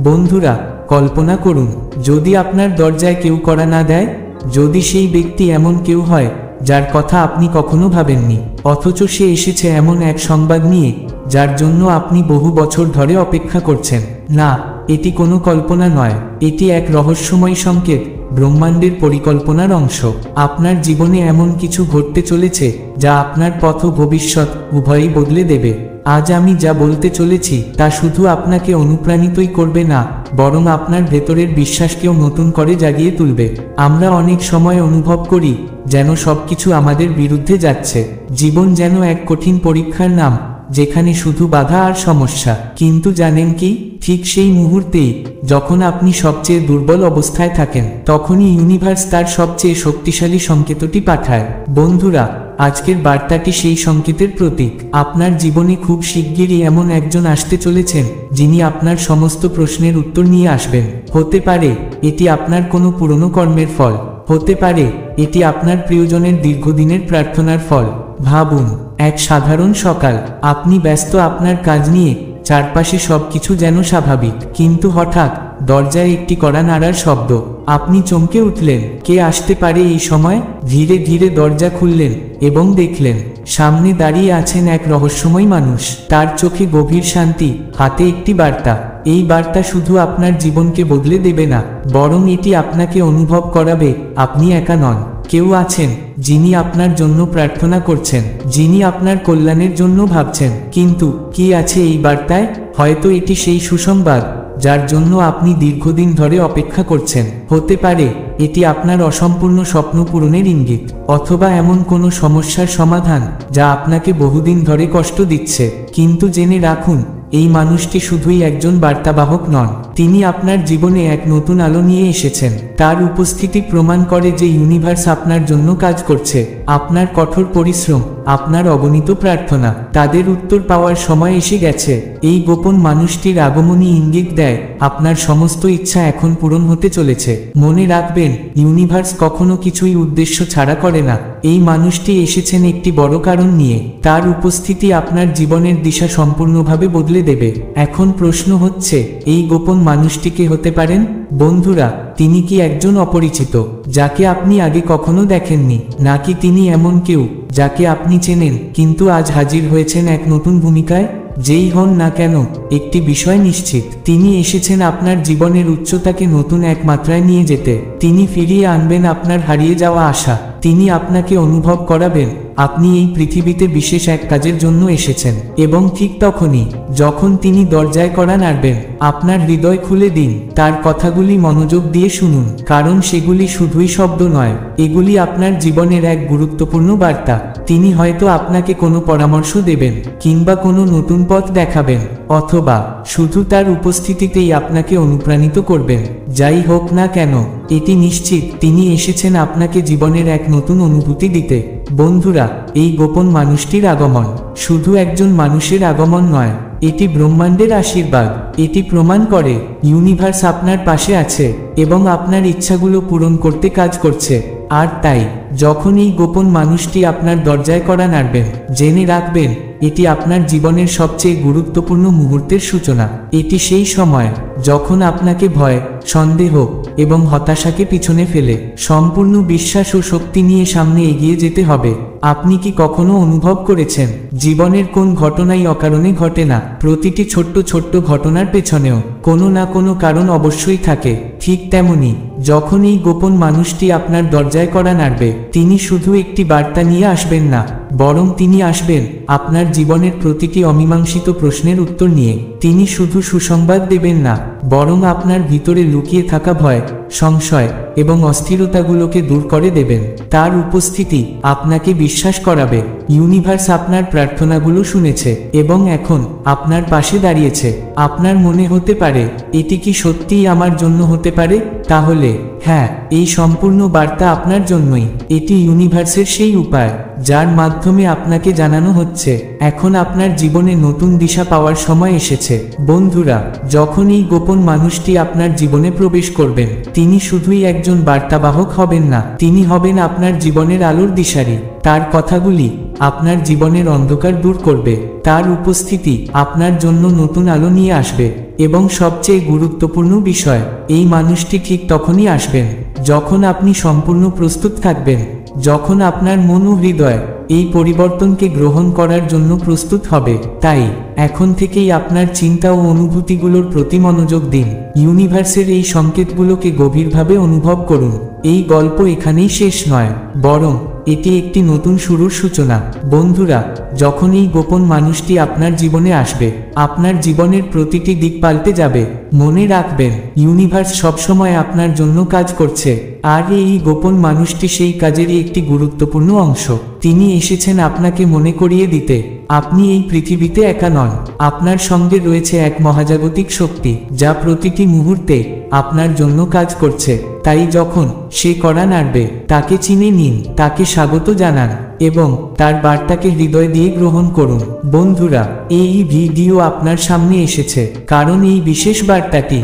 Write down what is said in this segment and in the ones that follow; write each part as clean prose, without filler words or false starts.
বন্ধুরা, কল্পনা করুন যদি আপনার দরজায় কেউ কড়া না দেয়, যদি সেই ব্যক্তি এমন কেউ হয় যার কথা আপনি কখনো ভাবেননি, অথচ সে এসেছে এমন এক সংবাদ নিয়ে যার জন্য আপনি বহু বছর ধরে অপেক্ষা করছেন। না, এটি কোনো কল্পনা নয়, এটি এক রহস্যময় সংকেত, ব্রহ্মাণ্ডের পরিকল্পনার অংশ। আপনার জীবনে এমন কিছু ঘটতে চলেছে যা আপনার পথ ও ভবিষ্যৎ উভয়ই বদলে দেবে। আজ আমি যা বলতে চলেছি তা শুধু আপনাকে অনুপ্রাণিতই করবে না, বরং আপনার ভেতরের বিশ্বাসকেও নতুন করে জাগিয়ে তুলবে। আমরা অনেক সময় অনুভব করি যেন সবকিছু আমাদের বিরুদ্ধে যাচ্ছে। জীবন যেন এক কঠিন পরীক্ষার নাম, যেখানে শুধু বাধা আর সমস্যা। কিন্তু জানেন কি, ঠিক সেই মুহূর্তেই যখন আপনি সবচেয়ে দুর্বল অবস্থায় থাকেন, তখনই ইউনিভার্স তার সবচেয়ে শক্তিশালী সংকেতটি পাঠায়। বন্ধুরা, আজকের বার্তাটি সেই সংকেতের প্রতীক। আপনার জীবনে খুব শিগগিরই এমন একজন আসতে চলেছেন যিনি আপনার সমস্ত প্রশ্নের উত্তর নিয়ে আসবেন। হতে পারে এটি আপনার কোনো পুরনো কর্মের ফল, হতে পারে এটি আপনার প্রিয়জনের দীর্ঘদিনের প্রার্থনার ফল। ভাবুন, এক সাধারণ সকাল, আপনি ব্যস্ত আপনার কাজ নিয়ে, চারপাশে সবকিছু যেন স্বাভাবিক, কিন্তু হঠাৎ দরজায় একটি কড়া নাড়ার শব্দ। আপনি চমকে উঠলেন। কে আসতে পারে এই সময়? ধীরে ধীরে দরজা খুললেন এবং দেখলেন সামনে দাঁড়িয়ে আছেন এক রহস্যময় মানুষ। তার চোখে গভীর শান্তি, হাতে একটি বার্তা। এই বার্তা শুধু আপনার জীবনকে বদলে দেবে না, বরং এটি আপনাকে অনুভব করাবে আপনি একা নন। কেউ আছেন যিনি আপনার জন্য প্রার্থনা করছেন, যিনি আপনার কল্যাণের জন্য ভাবছেন। কিন্তু কি আছে এই বার্তায়? হয়তো এটি সেই সুসংবাদ যার জন্য আপনি দীর্ঘদিন ধরে অপেক্ষা করছেন। হতে পারে এটি আপনার অসম্পূর্ণ স্বপ্ন পূরণের ইঙ্গিত, অথবা এমন কোনো সমস্যার সমাধান যা আপনাকে বহুদিন ধরে কষ্ট দিচ্ছে। কিন্তু জেনে রাখুন, এই মানুষটি শুধুই একজন বার্তাবাহক নন, তিনি আপনার জীবনে এক নতুন আলো নিয়ে এসেছেন। তার উপস্থিতি প্রমাণ করে যে ইউনিভার্স আপনার জন্য কাজ করছে। আপনার কঠোর পরিশ্রম, আপনার অগণিত প্রার্থনা, তাদের উত্তর পাওয়ার সময় এসে গেছে। এই গোপন মানুষটির আগমনই ইঙ্গিত দেয় আপনার সমস্ত ইচ্ছা এখন পূরণ হতে চলেছে। মনে রাখবেন, ইউনিভার্স কখনো কিছুই উদ্দেশ্য ছাড়া করে না। এই মানুষটি এসেছেন একটি বড় কারণ নিয়ে। তার উপস্থিতি আপনার জীবনের দিশা সম্পূর্ণভাবে বদলে দেবে। এখন প্রশ্ন হচ্ছে, এই গোপন মানুষটিকে হতে পারেন? বন্ধুরা, তিনি কি একজন অপরিচিত যাকে আপনি আগে কখনো দেখেননি, নাকি তিনি এমন কেউ যাকে আপনি চেনেন কিন্তু আজ হাজির হয়েছেন এক নতুন ভূমিকায়? যেই হন না কেন, একটি বিষয় নিশ্চিত, তিনি এসেছেন আপনার জীবনের উচ্চতাকে নতুন এক মাত্রায় নিয়ে যেতে। তিনি ফিরিয়ে আনবেন আপনার হারিয়ে যাওয়া আশা। তিনি আপনাকে অনুভব করাবেন আপনি এই পৃথিবীতে বিশেষ এক কাজের জন্য এসেছেন। এবং ঠিক তখনই যখন তিনি দরজায় কড়া নাড়বেন, আপনার হৃদয় খুলে দিন। তার কথাগুলি মনোযোগ দিয়ে শুনুন, কারণ সেগুলি শুধুই শব্দ নয়, এগুলি আপনার জীবনের এক গুরুত্বপূর্ণ বার্তা। তিনি হয়তো আপনাকে কোনো পরামর্শ দেবেন, কিংবা কোনো নতুন পথ দেখাবেন, অথবা শুধু তার উপস্থিতিতেই আপনাকে অনুপ্রাণিত করবেন। যাই হোক না কেন, এটি নিশ্চিত তিনি এসেছেন আপনাকে জীবনের এক নতুন অনুভূতি দিতে। বন্ধুরা, এই গোপন মানুষটির আগমন শুধু একজন মানুষের আগমন নয়, এটি ব্রহ্মাণ্ডের আশীর্বাদ। এটি প্রমাণ করে ইউনিভার্স আপনার পাশে আছে এবং আপনার ইচ্ছাগুলো পূরণ করতে কাজ করছে। আর তাই যখন এই গোপন মানুষটি আপনার দরজায় কড়া নাড়বেন, জেনে রাখবেন এটি আপনার জীবনের সবচেয়ে গুরুত্বপূর্ণ মুহূর্তের সূচনা। এটি সেই সময় যখন আপনাকে ভয়, সন্দেহ এবং হতাশাকে পিছনে ফেলে সম্পূর্ণ বিশ্বাস ও শক্তি নিয়ে সামনে এগিয়ে যেতে হবে। আপনি কি কখনো অনুভব করেছেন, জীবনের কোন ঘটনাই অকারণে ঘটে না? প্রতিটি ছোট্ট ছোট্ট ঘটনার পেছনেও কোনো না কোনো কারণ অবশ্যই থাকে। ঠিক তেমনি যখন এই গোপন মানুষটি আপনার দরজায় কড়া নাড়বে, তিনি শুধু একটি বার্তা নিয়ে আসবেন না, বরং তিনি আসবেন আপনার জীবনের প্রতিটি অমীমাংসিত প্রশ্নের উত্তর নিয়ে। তিনি শুধু সুসংবাদ দেবেন না, বরং আপনার ভিতরে লুকিয়ে থাকা ভয়, সংশয় এবং অস্থিরতাগুলোকে দূর করে দেবেন। তার উপস্থিতি আপনাকে বিশ্বাস করাবে ইউনিভার্স আপনার প্রার্থনাগুলো শুনেছে এবং এখন আপনার পাশে দাঁড়িয়েছে। আপনার মনে হতে পারে, এটি কি সত্যিই আমার জন্য হতে পারে? তাহলে হ্যাঁ, এই সম্পূর্ণ বার্তা আপনার জন্যই। এটি ইউনিভার্সের সেই উপায় যার মাধ্যমে আপনাকে জানানো হচ্ছে এখন আপনার জীবনে নতুন দিশা পাওয়ার সময় এসেছে। বন্ধুরা, যখন এই গোপন মানুষটি আপনার জীবনে প্রবেশ করবেন, তিনি শুধুই একজন বার্তাবাহক হবেন না, তিনি হবেন আপনার জীবনের আলোর দিশারি। তার কথাগুলি আপনার জীবনের অন্ধকার দূর করবে, তার উপস্থিতি আপনার জন্য নতুন আলো নিয়ে আসবে এবং সবচেয়ে গুরুত্বপূর্ণ বিষয়, এই মানুষটি ঠিক তখনই আসবেন যখন আপনি সম্পূর্ণ প্রস্তুত থাকবেন, যখন আপনার মন ও হৃদয় এই পরিবর্তনকে গ্রহণ করার জন্য প্রস্তুত হবে। তাই এখন থেকেই আপনার চিন্তা ও অনুভূতিগুলোর প্রতি মনোযোগ দিন। ইউনিভার্সের এই সংকেতগুলোকে গভীরভাবে অনুভব করুন। এই গল্প এখানেই শেষ নয়, বরং এটি একটি নতুন শুরুর সূচনা। বন্ধুরা, যখন এই গোপন মানুষটি আপনার জীবনে আসবে, আপনার জীবনের প্রতিটি দিক পাল্টে যাবে। মনে রাখবেন, ইউনিভার্স সবসময় আপনার জন্য কাজ করছে, আর এই গোপন মানুষটি সেই কাজেরই একটি গুরুত্বপূর্ণ অংশ। তিনি এসেছেন আপনাকে মনে করিয়ে দিতে আপনি এই পৃথিবীতে একা নন। আপনার সঙ্গে রয়েছে এক মহাজাগতিক শক্তি, যা প্রতিটি মুহূর্তে আপনার জন্য কাজ করছে। তাই যখন সে কড়া নাড়বে, তাকে চিনে নিন, তাকে স্বাগত জানান এবং তার বার্তাকে হৃদয় দিয়ে গ্রহণ করুন। বন্ধুরা, এই ভিডিও আপনার সামনে এসেছে কারণ এই বিশেষ বার্তাটি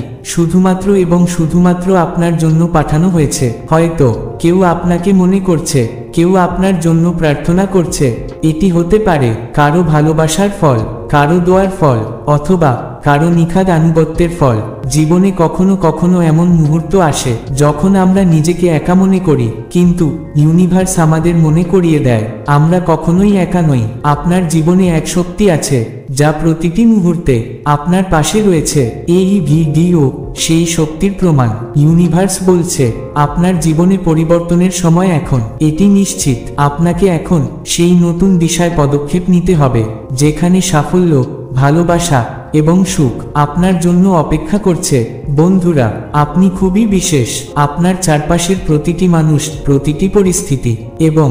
শুধুমাত্র আপনার জন্য পাঠানো হয়েছে। হয়তো কেউ আপনাকে মনে করছে, কেউ আপনার জন্য প্রার্থনা করছে। এটি হতে পারে কারো ভালোবাসার ফল, কারো দোয়ার ফল, অথবা কারো নিখাদ আনুগত্যের ফল। জীবনে কখনো কখনো এমন মুহূর্ত আসে যখন আমরা নিজেকে একা মনে করি, কিন্তু ইউনিভার্স আমাদের মনে করিয়ে দেয় আমরা কখনোই একা নই। আপনার জীবনে এক শক্তি আছে যা প্রতিটি মুহূর্তে আপনার পাশে রয়েছে। এই ভিডিও সেই শক্তির প্রমাণ। ইউনিভার্স বলছে আপনার জীবনে পরিবর্তনের সময় এখন। এটি নিশ্চিত আপনাকে এখন সেই নতুন দিশায় পদক্ষেপ নিতে হবে, যেখানে সাফল্য, ভালোবাসা এবং সুখ আপনার জন্য অপেক্ষা করছে। বন্ধুরা, আপনি খুবই বিশেষ। আপনার চারপাশের প্রতিটি মানুষ, প্রতিটি পরিস্থিতি এবং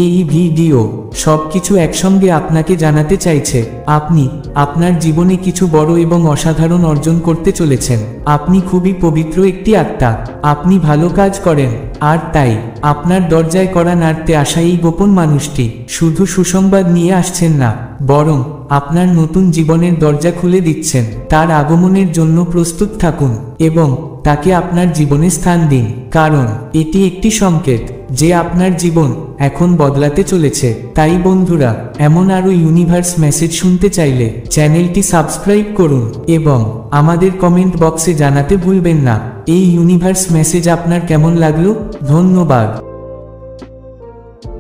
এই ভিডিও সবকিছু একসঙ্গে আপনাকে জানাতে চাইছে আপনি আপনার জীবনে কিছু বড় এবং অসাধারণ অর্জন করতে চলেছেন। আপনি খুবই পবিত্র একটি আত্মা, আপনি ভালো কাজ করেন, আর তাই আপনার দরজায় কড়া নাড়তে আসা এই গোপন মানুষটি শুধু সুসংবাদ নিয়ে আসছেন না, বরং আপনার নতুন জীবনের দরজা খুলে দিচ্ছেন। তার আগমনের জন্য প্রস্তুত থাকুন এবং তাকে আপনার জীবনে স্থান দিন, কারণ এটি একটি সংকেত যে আপনার জীবন এখন বদলাতে চলেছে। তাই বন্ধুরা, এমন আরও ইউনিভার্স মেসেজ শুনতে চাইলে চ্যানেলটি সাবস্ক্রাইব করুন এবং আমাদের কমেন্ট বক্সে জানাতে ভুলবেন না এই ইউনিভার্স মেসেজ আপনার কেমন লাগলো। ধন্যবাদ।